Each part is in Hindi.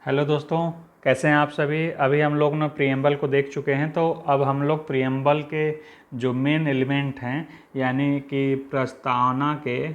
हेलो दोस्तों, कैसे हैं आप सभी। अभी हम लोग ना प्रियम्बल को देख चुके हैं, तो अब हम लोग प्रियम्बल के जो मेन एलिमेंट हैं, यानी कि प्रस्तावना के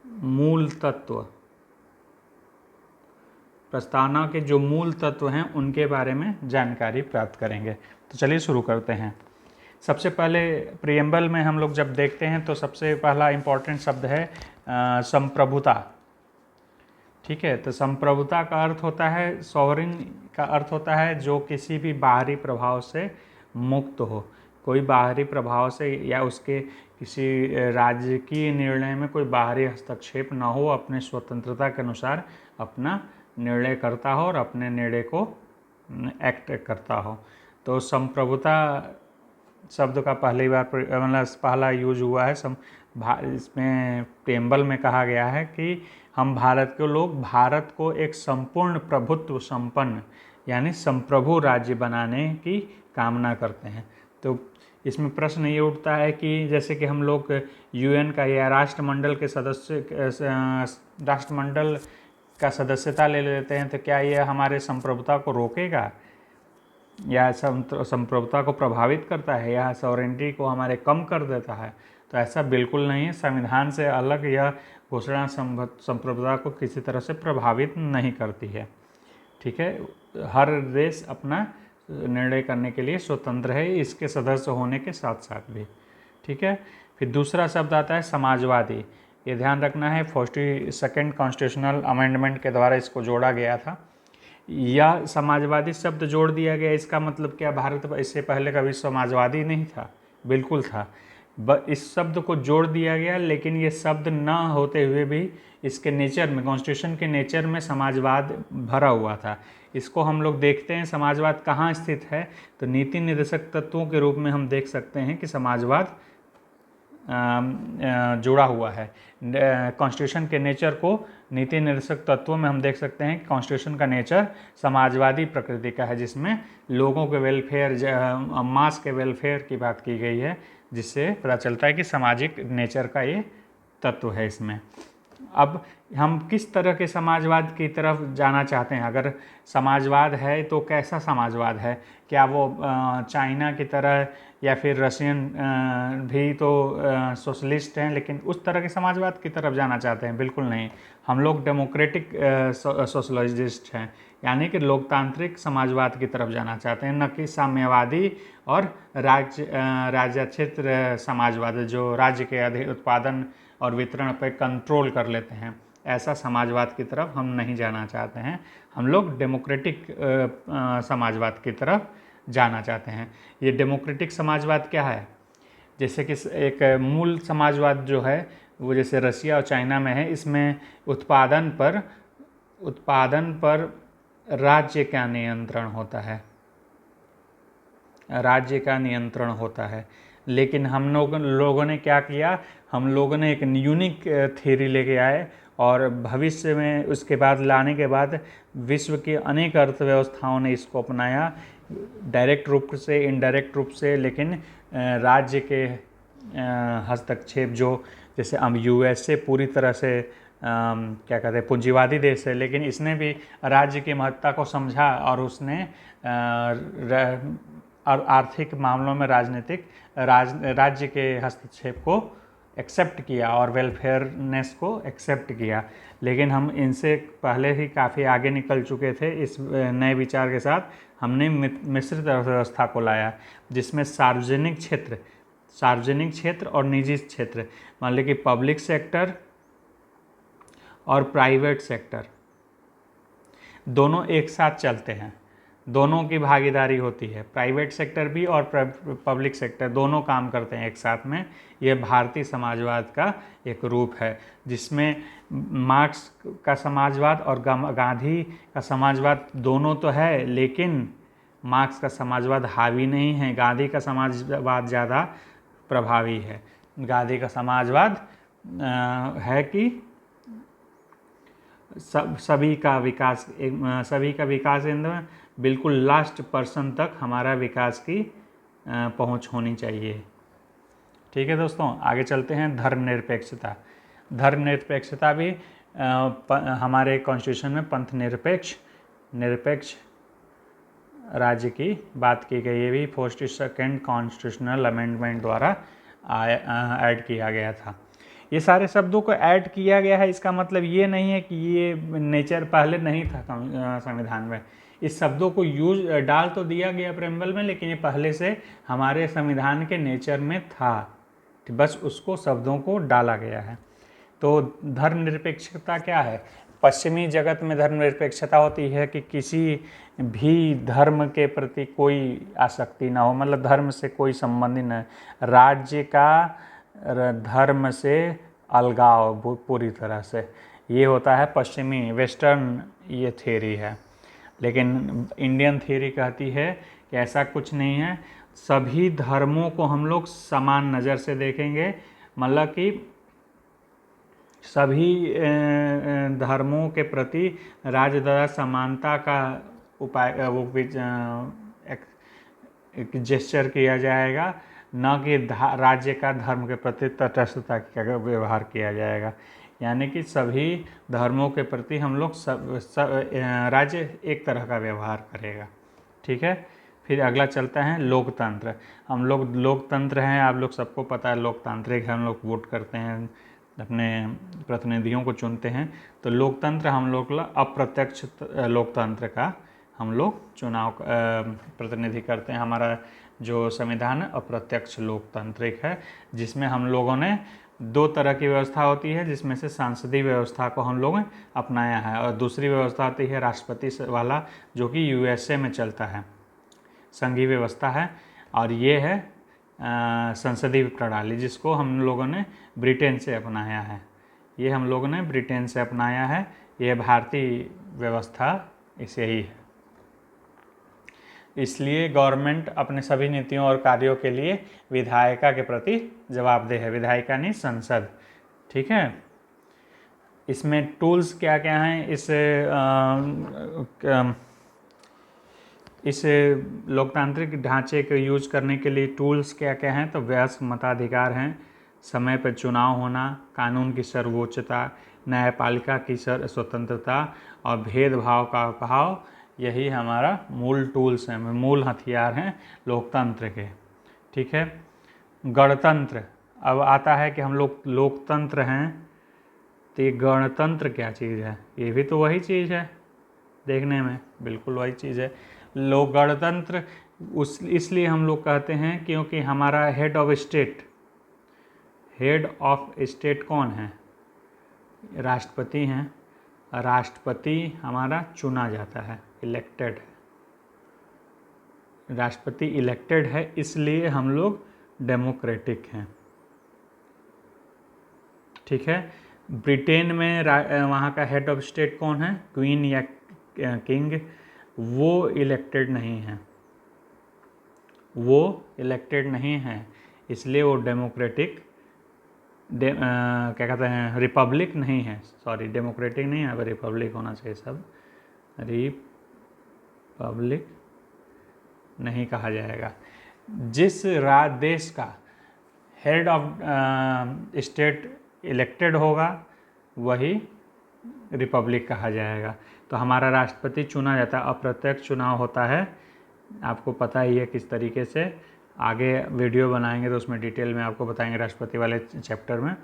मूल तत्व, प्रस्तावना के जो मूल तत्व हैं उनके बारे में जानकारी प्राप्त करेंगे। तो चलिए शुरू करते हैं। सबसे पहले प्रियम्बल में हम लोग जब देखते हैं तो सबसे पहला इम्पॉर्टेंट शब्द है संप्रभुता। ठीक है, तो संप्रभुता का अर्थ होता है, सॉवरिन का अर्थ होता है जो किसी भी बाहरी प्रभाव से मुक्त हो। कोई बाहरी प्रभाव से या उसके किसी राजकीय निर्णय में कोई बाहरी हस्तक्षेप ना हो, अपने स्वतंत्रता के अनुसार अपना निर्णय करता हो और अपने निर्णय को एक्ट करता हो। तो संप्रभुता शब्द का पहली बार मतलब पहला यूज हुआ है इसमें प्रेम्बल में कहा गया है कि हम भारत के लोग भारत को एक संपूर्ण प्रभुत्व संपन्न यानी संप्रभु राज्य बनाने की कामना करते हैं। तो इसमें प्रश्न ये उठता है कि जैसे कि हम लोग यूएन का या राष्ट्रमंडल के सदस्य राष्ट्रमंडल का सदस्यता ले लेते हैं, तो क्या ये हमारे संप्रभुता को रोकेगा या संप्रभुता को प्रभावित करता है या सॉवरेनिटी को हमारे कम कर देता है? तो ऐसा बिल्कुल नहीं है। संविधान से अलग यह घोषणा संप्रभुता को किसी तरह से प्रभावित नहीं करती है। ठीक है, हर देश अपना निर्णय करने के लिए स्वतंत्र है, इसके सदस्य होने के साथ साथ भी। ठीक है, फिर दूसरा शब्द आता है समाजवादी। ये ध्यान रखना है, 42nd कॉन्स्टिट्यूशनल अमेंडमेंट के द्वारा इसको जोड़ा गया था। या समाजवादी शब्द जोड़ दिया गया, इसका मतलब क्या भारत इससे पहले कभी समाजवादी नहीं था? बिल्कुल था। इस शब्द को जोड़ दिया गया, लेकिन ये शब्द ना होते हुए भी इसके नेचर में, कॉन्स्टिट्यूशन के नेचर में समाजवाद भरा हुआ था। इसको हम लोग देखते हैं समाजवाद कहाँ स्थित है, तो नीति निर्देशक तत्वों के रूप में हम देख सकते हैं कि समाजवाद जुड़ा हुआ है। कॉन्स्टिट्यूशन के नेचर को नीति निर्देशक तत्वों में हम देख सकते हैं कि कॉन्स्टिट्यूशन का नेचर समाजवादी प्रकृति का है, जिसमें लोगों के वेलफेयर, मास के वेलफेयर की बात की गई है, जिससे पता चलता है कि सामाजिक नेचर का ये तत्व है इसमें। अब हम किस तरह के समाजवाद की तरफ जाना चाहते हैं? अगर समाजवाद है तो कैसा समाजवाद है? क्या वो चाइना की तरह या फिर रशियन भी तो सोशलिस्ट हैं, लेकिन उस तरह के समाजवाद की तरफ जाना चाहते हैं? बिल्कुल नहीं। हम लोग डेमोक्रेटिक सोशलिस्ट हैं, यानी कि लोकतांत्रिक समाजवाद की तरफ जाना चाहते हैं, न कि साम्यवादी और राज्य क्षेत्र समाजवाद जो राज्य के उत्पादन और वितरण पर कंट्रोल कर लेते हैं। ऐसा समाजवाद की तरफ हम नहीं जाना चाहते हैं। हम लोग डेमोक्रेटिक समाजवाद की तरफ जाना चाहते हैं। ये डेमोक्रेटिक समाजवाद क्या है? जैसे कि एक मूल समाजवाद जो है वो जैसे रसिया और चाइना में है, इसमें उत्पादन पर राज्य का नियंत्रण होता है, राज्य का नियंत्रण होता है। लेकिन हम लोगों ने क्या किया, हम लोगों ने एक यूनिक थ्योरी लेके आए और भविष्य में उसके बाद लाने के बाद विश्व की अनेक अर्थव्यवस्थाओं ने इसको अपनाया, डायरेक्ट रूप से, इनडायरेक्ट रूप से, लेकिन राज्य के हस्तक्षेप, जो जैसे अब यूएसए पूरी तरह से क्या कहते हैं, पूंजीवादी देश है, लेकिन इसने भी राज्य की महत्ता को समझा और उसने आर्थिक मामलों में राज्य के हस्तक्षेप को एक्सेप्ट किया और वेलफेयरनेस को एक्सेप्ट किया। लेकिन हम इनसे पहले ही काफ़ी आगे निकल चुके थे। इस नए विचार के साथ हमने मिश्रित अर्थव्यवस्था को लाया, जिसमें सार्वजनिक क्षेत्र और निजी क्षेत्र, मान लीजिए कि पब्लिक सेक्टर और प्राइवेट सेक्टर दोनों एक साथ चलते हैं, दोनों की भागीदारी होती है। प्राइवेट सेक्टर भी और पब्लिक सेक्टर दोनों काम करते हैं एक साथ में। यह भारतीय समाजवाद का एक रूप है, जिसमें मार्क्स का समाजवाद और गांधी का समाजवाद दोनों तो है, लेकिन मार्क्स का समाजवाद हावी नहीं है। गांधी का समाजवाद ज़्यादा प्रभावी है। गांधी का समाजवाद है कि सभी का विकास इंद्र, बिल्कुल लास्ट पर्सन तक हमारा विकास की पहुंच होनी चाहिए। ठीक है दोस्तों, आगे चलते हैं। धर्मनिरपेक्षता भी हमारे कॉन्स्टिट्यूशन में पंथ निरपेक्ष राज्य की बात की गई। ये भी 42nd कॉन्स्टिट्यूशनल अमेंडमेंट द्वारा ऐड किया गया था। ये सारे शब्दों को ऐड किया गया है, इसका मतलब ये नहीं है कि ये नेचर पहले नहीं था संविधान में। इस शब्दों को यूज डाल तो दिया गया प्रेम्बल में, लेकिन ये पहले से हमारे संविधान के नेचर में था, बस उसको शब्दों को डाला गया है। तो धर्मनिरपेक्षता क्या है? पश्चिमी जगत में धर्मनिरपेक्षता होती है कि किसी भी धर्म के प्रति कोई आसक्ति ना हो, मतलब धर्म से कोई संबंधित न, राज्य का धर्म से अलगाव पूरी तरह से, ये होता है पश्चिमी वेस्टर्न ये थ्योरी है। लेकिन इंडियन थ्योरी कहती है कि ऐसा कुछ नहीं है, सभी धर्मों को हम लोग समान नज़र से देखेंगे, मतलब कि सभी धर्मों के प्रति राज्य द्वारा समानता का उपाय एक जेस्चर किया जाएगा, न कि राज्य का धर्म के प्रति तटस्थता का व्यवहार किया जाएगा। यानी कि सभी धर्मों के प्रति हम लोग राज्य एक तरह का व्यवहार करेगा। ठीक है, फिर अगला चलता है लोकतंत्र। हम लोग लोकतंत्र हैं, आप लोग सबको पता है लोकतांत्रिक है, हम लोग वोट करते हैं, अपने प्रतिनिधियों को चुनते हैं। तो लोकतंत्र हम लोग अप्रत्यक्ष लोकतंत्र का हम लोग चुनाव प्रतिनिधि करते हैं। हमारा जो संविधान है अप्रत्यक्ष लोकतांत्रिक है, जिसमें हम लोगों ने दो तरह की व्यवस्था होती है, जिसमें से सांसदीय व्यवस्था को हम लोगों ने अपनाया है, और दूसरी व्यवस्था होती है राष्ट्रपति वाला, जो कि यूएसए में चलता है, संघीय व्यवस्था है। और ये है संसदीय प्रणाली, जिसको हम लोगों ने ब्रिटेन से अपनाया है। ये हम लोगों ने ब्रिटेन से अपनाया है, ये भारतीय व्यवस्था इसे ही है। इसलिए गवर्नमेंट अपने सभी नीतियों और कार्यों के लिए विधायिका के प्रति जवाबदेह है, विधायिका नहीं संसद। ठीक है, इसमें टूल्स क्या क्या हैं इस लोकतांत्रिक ढांचे को यूज करने के लिए टूल्स क्या क्या हैं? तो वयस्क मताधिकार हैं, समय पर चुनाव होना, कानून की सर्वोच्चता, न्यायपालिका की स्वतंत्रता और भेदभाव का अभाव, यही हमारा मूल टूल्स हैं, मूल हथियार हैं लोकतंत्र के। ठीक है, गणतंत्र। अब आता है कि हम लोग लोकतंत्र हैं, तो ये गणतंत्र क्या चीज़ है? ये भी तो वही चीज़ है, देखने में बिल्कुल वही चीज़ है। लोक गणतंत्र इसलिए हम लोग कहते हैं क्योंकि हमारा हेड ऑफ स्टेट कौन है? राष्ट्रपति हैं। राष्ट्रपति हमारा चुना जाता है, इलेक्टेड है, राष्ट्रपति इलेक्टेड है, इसलिए हम लोग डेमोक्रेटिक हैं। ठीक है, ब्रिटेन में वहाँ का हेड ऑफ स्टेट कौन है? क्वीन या किंग, वो इलेक्टेड नहीं है, इसलिए वो डेमोक्रेटिक क्या कहते हैं, रिपब्लिक नहीं है, सॉरी डेमोक्रेटिक नहीं है, अब रिपब्लिक होना चाहिए, सब रिपब्लिक नहीं कहा जाएगा। जिस देश का हेड ऑफ स्टेट इलेक्टेड होगा वही रिपब्लिक कहा जाएगा। तो हमारा राष्ट्रपति चुना जाता है, अप्रत्यक्ष चुनाव होता है, आपको पता ही है किस तरीके से। आगे वीडियो बनाएंगे तो उसमें डिटेल में आपको बताएंगे राष्ट्रपति वाले चैप्टर में,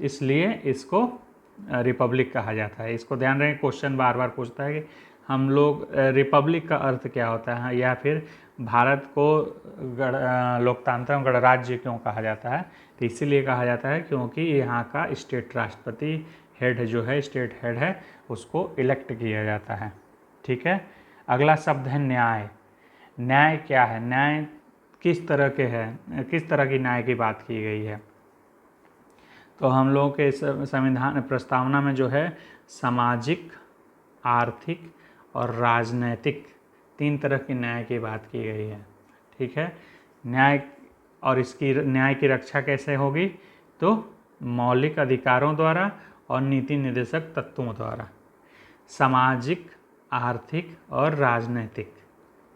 इसलिए इसको रिपब्लिक कहा जाता है। इसको ध्यान रखें, क्वेश्चन बार बार पूछता है कि हम लोग रिपब्लिक का अर्थ क्या होता है, या फिर भारत को लोकतांत्रिक गणराज्य क्यों कहा जाता है? तो इसीलिए कहा जाता है क्योंकि यहाँ का स्टेट राष्ट्रपति हेड जो है, स्टेट हेड है, उसको इलेक्ट किया जाता है। ठीक है, अगला शब्द है न्याय। न्याय क्या है? न्याय किस तरह के है, किस तरह की न्याय की बात की गई है? तो हम लोगों के संविधान प्रस्तावना में जो है सामाजिक, आर्थिक और राजनैतिक 3 तरह की न्याय की बात की गई है। ठीक है, न्याय और इसकी न्याय की रक्षा कैसे होगी? तो मौलिक अधिकारों द्वारा और नीति निर्देशक तत्वों द्वारा। सामाजिक, आर्थिक और राजनैतिक,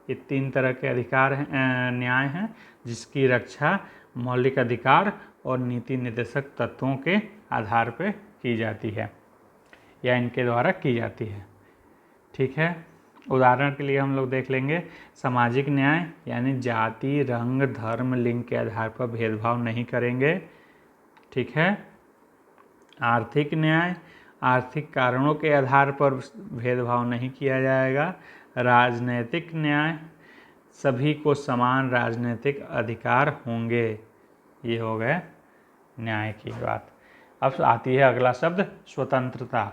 ये 3 तरह के अधिकार हैं, न्याय हैं, जिसकी रक्षा मौलिक अधिकार और नीति निर्देशक तत्वों के आधार पर की जाती है। या इनके द्वारा की जाती है। ठीक है, उदाहरण के लिए हम लोग देख लेंगे, सामाजिक न्याय यानी जाति, रंग, धर्म, लिंग के आधार पर भेदभाव नहीं करेंगे। ठीक है, आर्थिक न्याय, आर्थिक कारणों के आधार पर भेदभाव नहीं किया जाएगा। राजनैतिक न्याय, सभी को समान राजनीतिक अधिकार होंगे। ये हो गए न्याय की बात। अब आती है अगला शब्द स्वतंत्रता।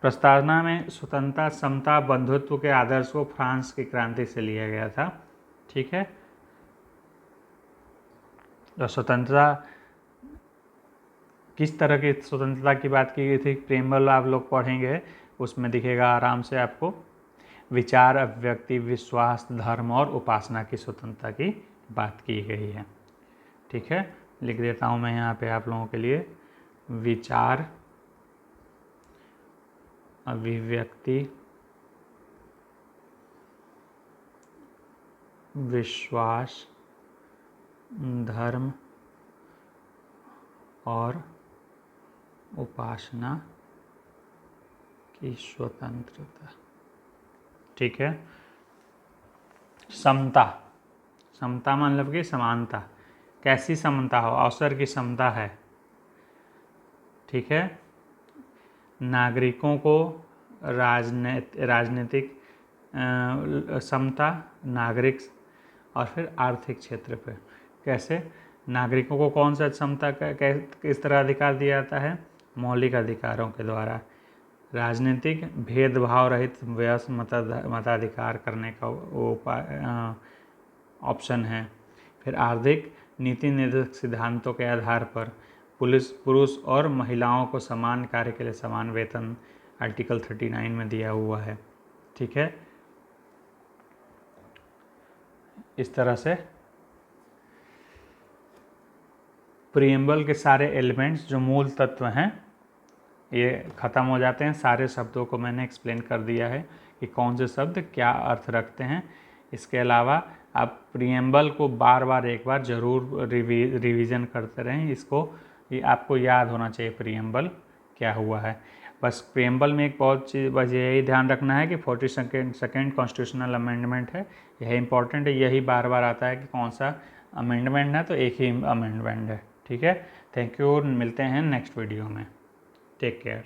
प्रस्तावना में स्वतंत्रता, समता, बंधुत्व के आदर्श को फ्रांस की क्रांति से लिया गया था। ठीक है, तो स्वतंत्रता, किस तरह की स्वतंत्रता की बात की गई थी, प्रेमबल आप लोग पढ़ेंगे, उसमें दिखेगा आराम से आपको। विचार, अभिव्यक्ति, विश्वास, धर्म और उपासना की स्वतंत्रता की बात की गई है। ठीक है, लिख देता हूँ मैं यहाँ पे आप लोगों के लिए, विचार, अभिव्यक्ति, विश्वास, धर्म और उपासना की स्वतंत्रता। ठीक है, समता, समता मतलब कि समानता, कैसी समता हो, अवसर की समता है। ठीक है, नागरिकों को राजनीतिक समता, नागरिक, और फिर आर्थिक क्षेत्र पे कैसे नागरिकों को कौन सा समता किस तरह अधिकार दिया जाता है, मौलिक अधिकारों के द्वारा। राजनीतिक, भेदभाव रहित व्यस्त मताधिकार करने का ऑप्शन है। फिर आर्थिक, नीति निर्देशक सिद्धांतों के आधार पर पुरुष और महिलाओं को समान कार्य के लिए समान वेतन, आर्टिकल 39 में दिया हुआ है। ठीक है, इस तरह से प्रीएम्बल के सारे एलिमेंट्स जो मूल तत्व हैं ये ख़त्म हो जाते हैं। सारे शब्दों को मैंने एक्सप्लेन कर दिया है कि कौन से शब्द क्या अर्थ रखते हैं। इसके अलावा आप प्रीएम्बल को बार बार एक बार ज़रूर रिवीजन करते रहें। इसको ये आपको याद होना चाहिए प्रीएम्बल क्या हुआ है। बस प्रीएम्बल में एक बहुत चीज़ बस यही ध्यान रखना है कि 42nd कॉन्स्टिट्यूशनल अमेंडमेंट है, यही इंपॉर्टेंट है, यही बार बार आता है कि कौन सा अमेंडमेंट है, तो एक ही अमेंडमेंट है। ठीक है, थैंक यू, मिलते हैं नेक्स्ट वीडियो में, टेक केयर।